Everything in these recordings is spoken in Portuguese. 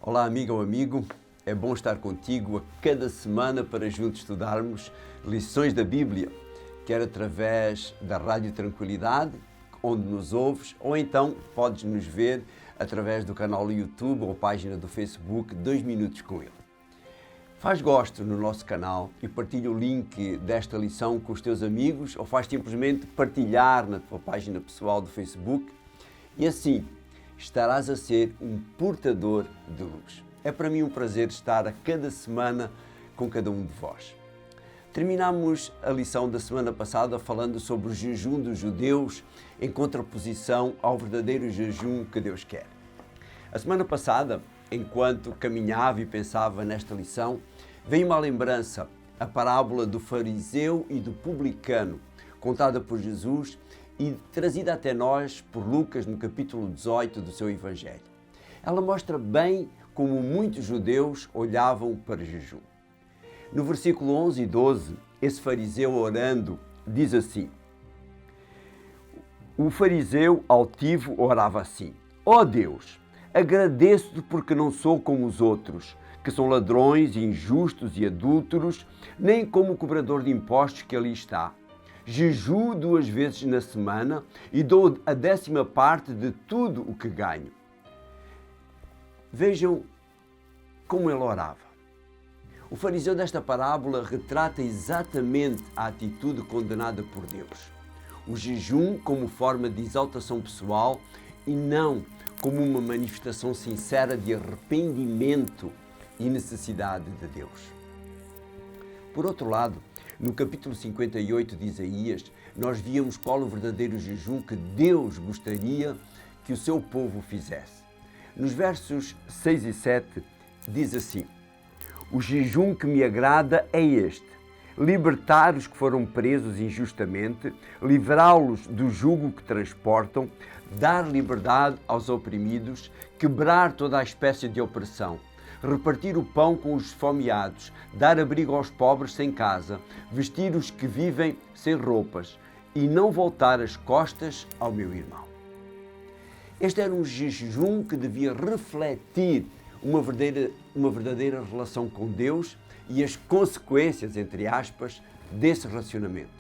Olá, amiga ou amigo, é bom estar contigo a cada semana para juntos estudarmos lições da Bíblia, quer através da Rádio Tranquilidade, onde nos ouves, ou então podes nos ver através do canal do YouTube ou página do Facebook 2 Minutos com Ele. Faz gosto no nosso canal e partilha o link desta lição com os teus amigos ou faz simplesmente partilhar na tua página pessoal do Facebook e assim estarás a ser um portador de luz. É para mim um prazer estar a cada semana com cada um de vós. Terminamos a lição da semana passada falando sobre o jejum dos judeus em contraposição ao verdadeiro jejum que Deus quer. A semana passada, enquanto caminhava e pensava nesta lição, veio uma lembrança, a parábola do fariseu e do publicano, contada por Jesus e trazida até nós por Lucas no capítulo 18 do seu Evangelho. Ela mostra bem como muitos judeus olhavam para jejum. No versículo 11 e 12, esse fariseu orando diz assim: o fariseu altivo orava assim: ó Deus, agradeço-te porque não sou como os outros, que são ladrões, injustos e adúlteros, nem como o cobrador de impostos que ali está. Jejuo 2 vezes na semana e dou a 10ª parte de tudo o que ganho. Vejam como ele orava. O fariseu desta parábola retrata exatamente a atitude condenada por Deus. O jejum como forma de exaltação pessoal e não como uma manifestação sincera de arrependimento e necessidade de Deus. Por outro lado, no capítulo 58 de Isaías, nós víamos qual o verdadeiro jejum que Deus gostaria que o seu povo fizesse. Nos versos 6 e 7 diz assim: o jejum que me agrada é este: libertar os que foram presos injustamente, livrá-los do jugo que transportam, dar liberdade aos oprimidos, quebrar toda a espécie de opressão, repartir o pão com os esfomeados, dar abrigo aos pobres sem casa, vestir os que vivem sem roupas e não voltar as costas ao meu irmão. Este era um jejum que devia refletir uma verdadeira relação com Deus e as consequências, entre aspas, desse relacionamento.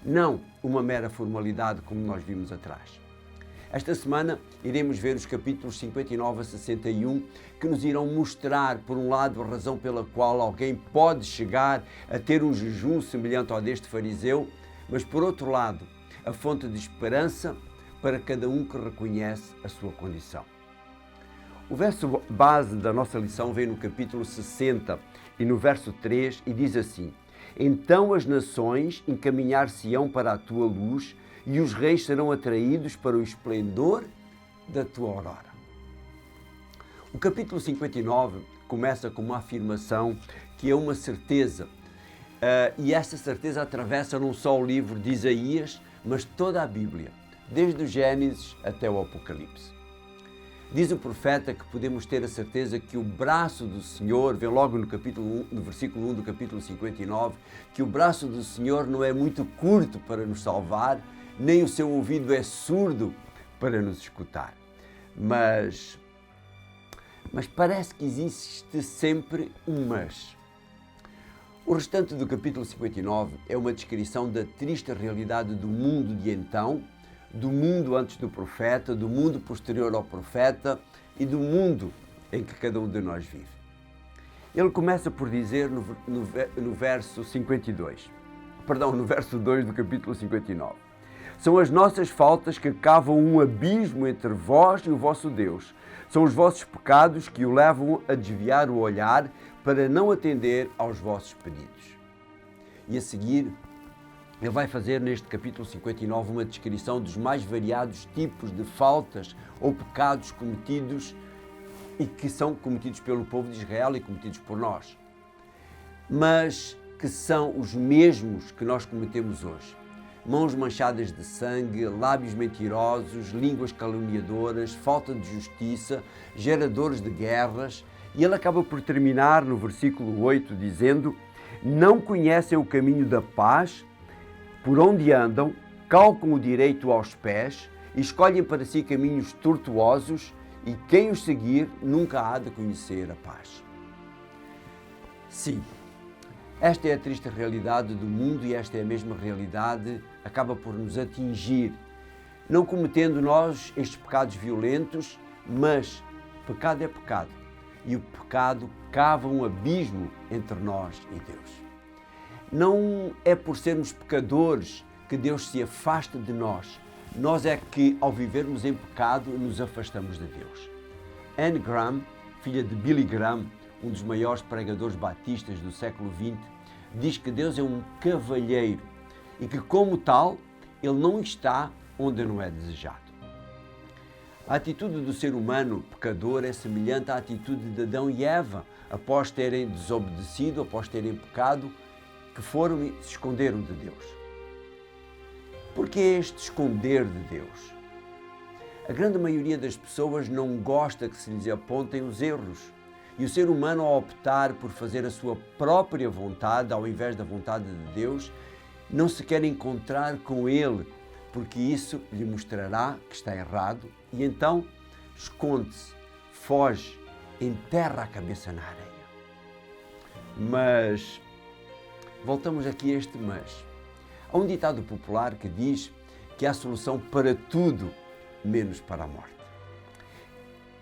Não uma mera formalidade como nós vimos atrás. Esta semana iremos ver os capítulos 59 a 61 que nos irão mostrar, por um lado, a razão pela qual alguém pode chegar a ter um jejum semelhante ao deste fariseu, mas, por outro lado, a fonte de esperança para cada um que reconhece a sua condição. O verso base da nossa lição vem no capítulo 60 e no verso 3 e diz assim: então as nações encaminhar-se-ão para a tua luz e os reis serão atraídos para o esplendor da tua aurora. O capítulo 59 começa com uma afirmação que é uma certeza, e essa certeza atravessa não só o livro de Isaías, mas toda a Bíblia, desde o Gênesis até o Apocalipse. Diz o profeta que podemos ter a certeza que o braço do Senhor, vem logo no versículo 1 do capítulo 59, que o braço do Senhor não é muito curto para nos salvar, nem o seu ouvido é surdo para nos escutar. Mas parece que existe sempre um mas. O restante do capítulo 59 é uma descrição da triste realidade do mundo de então, do mundo antes do profeta, do mundo posterior ao profeta e do mundo em que cada um de nós vive. Ele começa por dizer no verso 2 do capítulo 59. São as nossas faltas que cavam um abismo entre vós e o vosso Deus. São os vossos pecados que o levam a desviar o olhar para não atender aos vossos pedidos. E a seguir, ele vai fazer neste capítulo 59 uma descrição dos mais variados tipos de faltas ou pecados cometidos e que são cometidos pelo povo de Israel e cometidos por nós, mas que são os mesmos que nós cometemos hoje. Mãos manchadas de sangue, lábios mentirosos, línguas caluniadoras, falta de justiça, geradores de guerras. E ele acaba por terminar no versículo 8 dizendo: não conhecem o caminho da paz, por onde andam, calcam o direito aos pés, escolhem para si caminhos tortuosos e quem os seguir nunca há de conhecer a paz. Sim, esta é a triste realidade do mundo e esta é a mesma realidade acaba por nos atingir, não cometendo nós estes pecados violentos, mas pecado é pecado e o pecado cava um abismo entre nós e Deus. Não é por sermos pecadores que Deus se afasta de nós. Nós é que, ao vivermos em pecado, nos afastamos de Deus. Anne Graham, filha de Billy Graham, um dos maiores pregadores batistas do século XX, diz que Deus é um cavalheiro e que, como tal, Ele não está onde não é desejado. A atitude do ser humano pecador é semelhante à atitude de Adão e Eva, após terem desobedecido, após terem pecado, que foram e se esconderam de Deus. Por que este esconder de Deus? A grande maioria das pessoas não gosta que se lhes apontem os erros. E o ser humano, ao optar por fazer a sua própria vontade, ao invés da vontade de Deus, não se quer encontrar com Ele, porque isso lhe mostrará que está errado e então esconde-se, foge, enterra a cabeça na areia. Mas, voltamos aqui a este mas. Há um ditado popular que diz que há solução para tudo, menos para a morte.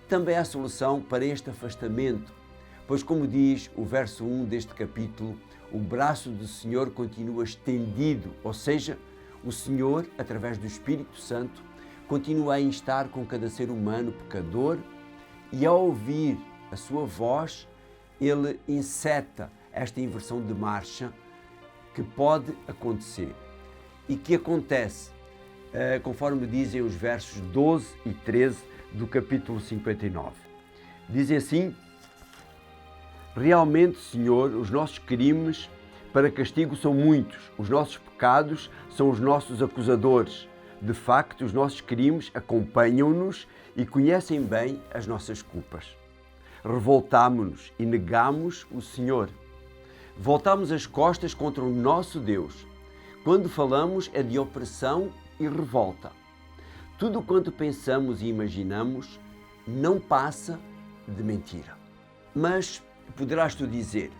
Também há solução para este afastamento, pois como diz o verso 1 deste capítulo, o braço do Senhor continua estendido, ou seja, o Senhor, através do Espírito Santo, continua a instar com cada ser humano pecador e ao ouvir a sua voz, Ele enceta esta inversão de marcha que pode acontecer e que acontece, conforme dizem os versos 12 e 13 do capítulo 59. Dizem assim: realmente, Senhor, os nossos crimes para castigo são muitos, os nossos pecados são os nossos acusadores. De facto, os nossos crimes acompanham-nos e conhecem bem as nossas culpas. Revoltámo-nos e negamos o Senhor. Voltamos as costas contra o nosso Deus. Quando falamos é de opressão e revolta. Tudo quanto pensamos e imaginamos não passa de mentira. Mas poderás tu dizer,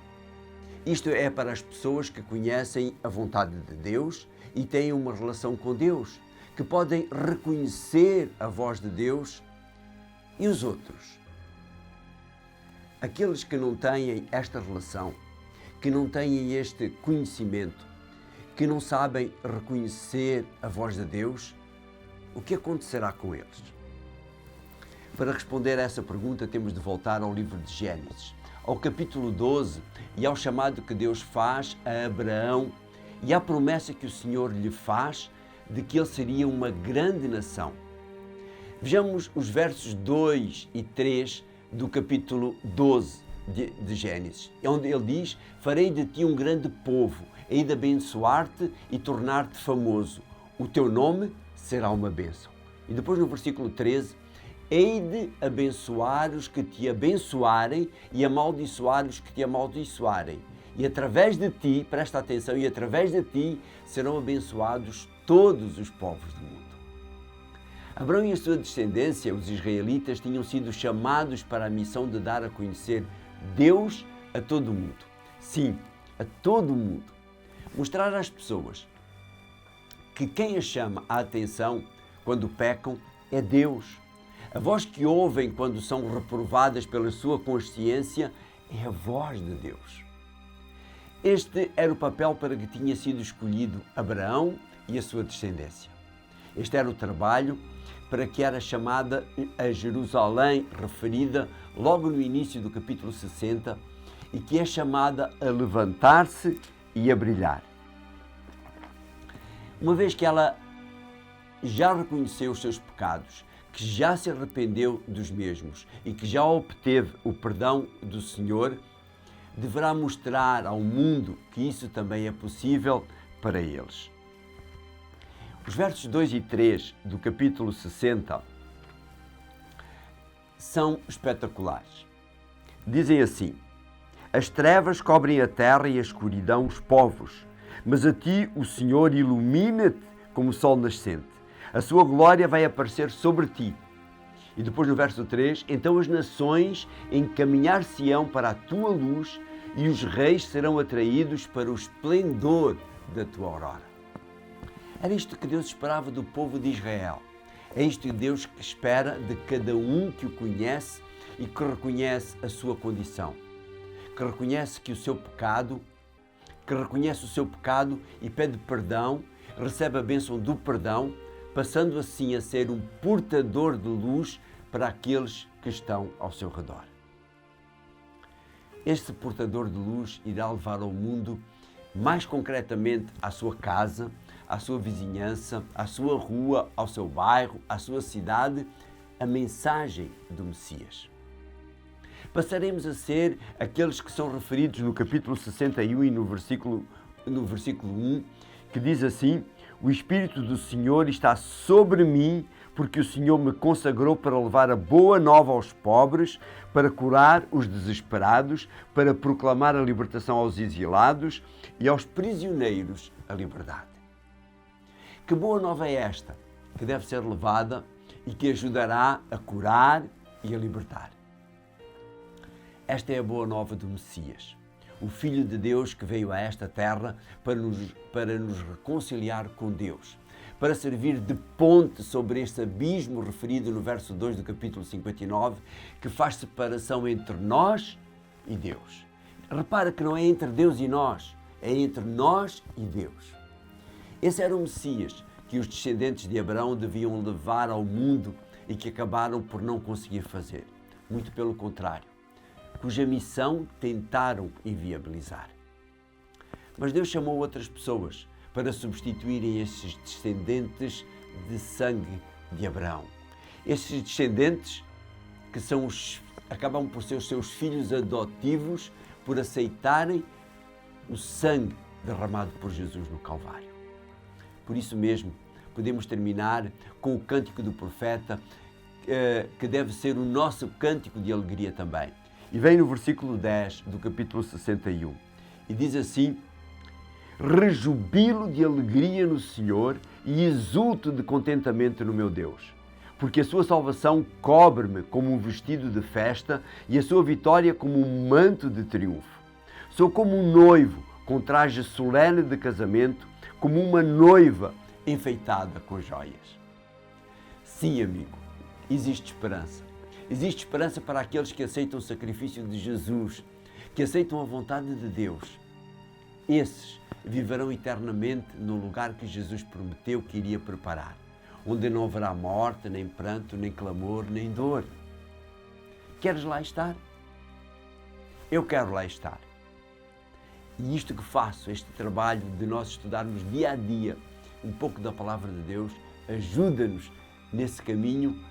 isto é para as pessoas que conhecem a vontade de Deus e têm uma relação com Deus, que podem reconhecer a voz de Deus, e os outros? Aqueles que não têm esta relação, que não têm este conhecimento, que não sabem reconhecer a voz de Deus, o que acontecerá com eles? Para responder a essa pergunta, temos de voltar ao livro de Gênesis, ao capítulo 12 e ao chamado que Deus faz a Abraão e à promessa que o Senhor lhe faz de que ele seria uma grande nação. Vejamos os versos 2 e 3 do capítulo 12 de Gênesis, onde ele diz: farei de ti um grande povo, hei de abençoar-te e tornar-te famoso. O teu nome será uma bênção. E depois no versículo 13, hei de abençoar os que te abençoarem e amaldiçoar os que te amaldiçoarem. E através de ti, presta atenção, e através de ti serão abençoados todos os povos do mundo. Abraão e a sua descendência, os israelitas, tinham sido chamados para a missão de dar a conhecer Deus a todo o mundo. Sim, a todo o mundo. Mostrar às pessoas que quem as chama a atenção quando pecam é Deus. A voz que ouvem quando são reprovadas pela sua consciência é a voz de Deus. Este era o papel para que tinha sido escolhido Abraão e a sua descendência. Este era o trabalho para que era chamada a Jerusalém, referida logo no início do capítulo 60, e que é chamada a levantar-se e a brilhar. Uma vez que ela já reconheceu os seus pecados, que já se arrependeu dos mesmos e que já obteve o perdão do Senhor, deverá mostrar ao mundo que isso também é possível para eles. Os versos 2 e 3 do capítulo 60 são espetaculares. Dizem assim: as trevas cobrem a terra e a escuridão os povos, mas a ti o Senhor ilumina-te como o sol nascente. A sua glória vai aparecer sobre ti. E depois no verso 3, então as nações encaminhar-se-ão para a tua luz e os reis serão atraídos para o esplendor da tua aurora. Era isto que Deus esperava do povo de Israel. É isto que Deus espera de cada um que o conhece e que reconhece a sua condição, que reconhece que reconhece o seu pecado e pede perdão, recebe a bênção do perdão, passando assim a ser um portador de luz para aqueles que estão ao seu redor. Este portador de luz irá levar ao mundo, mais concretamente à sua casa, à sua vizinhança, à sua rua, ao seu bairro, à sua cidade, a mensagem do Messias. Passaremos a ser aqueles que são referidos no capítulo 61 e no versículo 1, que diz assim: o Espírito do Senhor está sobre mim, porque o Senhor me consagrou para levar a boa nova aos pobres, para curar os desesperados, para proclamar a libertação aos exilados e aos prisioneiros a liberdade. Que boa nova é esta, que deve ser levada e que ajudará a curar e a libertar? Esta é a boa nova do Messias, o Filho de Deus que veio a esta terra para nos reconciliar com Deus, para servir de ponte sobre este abismo referido no verso 2 do capítulo 59, que faz separação entre nós e Deus. Repara que não é entre Deus e nós, é entre nós e Deus. Esse era o Messias que os descendentes de Abraão deviam levar ao mundo e que acabaram por não conseguir fazer. Muito pelo contrário, cuja missão tentaram inviabilizar. Mas Deus chamou outras pessoas para substituírem estes descendentes de sangue de Abraão. Estes descendentes que acabam por ser os seus filhos adotivos por aceitarem o sangue derramado por Jesus no Calvário. Por isso mesmo, podemos terminar com o cântico do profeta, que deve ser o nosso cântico de alegria também. E vem no versículo 10 do capítulo 61 e diz assim: rejubilo de alegria no Senhor e exulto de contentamento no meu Deus, porque a sua salvação cobre-me como um vestido de festa e a sua vitória como um manto de triunfo. Sou como um noivo com traje solene de casamento, como uma noiva enfeitada com joias. Sim, amigo, existe esperança. Existe esperança para aqueles que aceitam o sacrifício de Jesus, que aceitam a vontade de Deus. Esses viverão eternamente no lugar que Jesus prometeu que iria preparar, onde não haverá morte, nem pranto, nem clamor, nem dor. Queres lá estar? Eu quero lá estar. E isto que faço, este trabalho de nós estudarmos dia a dia um pouco da Palavra de Deus, ajuda-nos nesse caminho,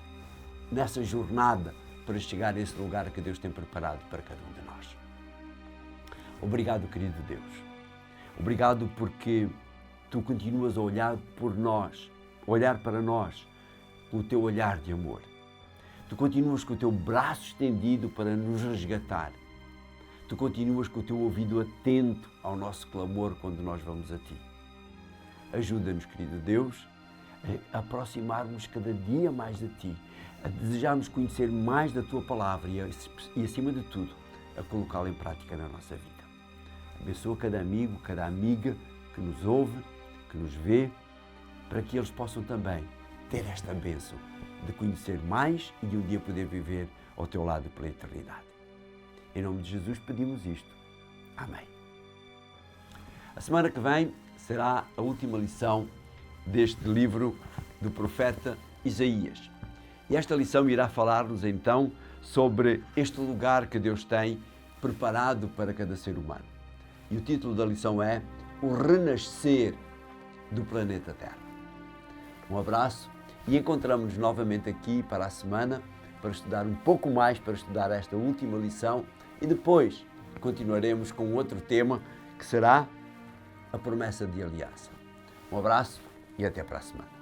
nessa jornada para chegar a esse lugar que Deus tem preparado para cada um de nós. Obrigado, querido Deus. Obrigado porque Tu continuas a olhar por nós, olhar para nós com o Teu olhar de amor. Tu continuas com o Teu braço estendido para nos resgatar. Tu continuas com o Teu ouvido atento ao nosso clamor quando nós vamos a Ti. Ajuda-nos, querido Deus, a aproximarmos cada dia mais de Ti, a desejarmos conhecer mais da Tua Palavra e, acima de tudo, a colocá-la em prática na nossa vida. Abençoa cada amigo, cada amiga que nos ouve, que nos vê, para que eles possam também ter esta bênção de conhecer mais e de um dia poder viver ao Teu lado pela eternidade. Em nome de Jesus pedimos isto. Amém. A semana que vem será a última lição deste livro do profeta Isaías. E esta lição irá falar-nos então sobre este lugar que Deus tem preparado para cada ser humano. E o título da lição é O Renascer do Planeta Terra. Um abraço e encontramos-nos novamente aqui para a semana para estudar um pouco mais, para estudar esta última lição e depois continuaremos com outro tema que será a promessa de aliança. Um abraço e até para a semana.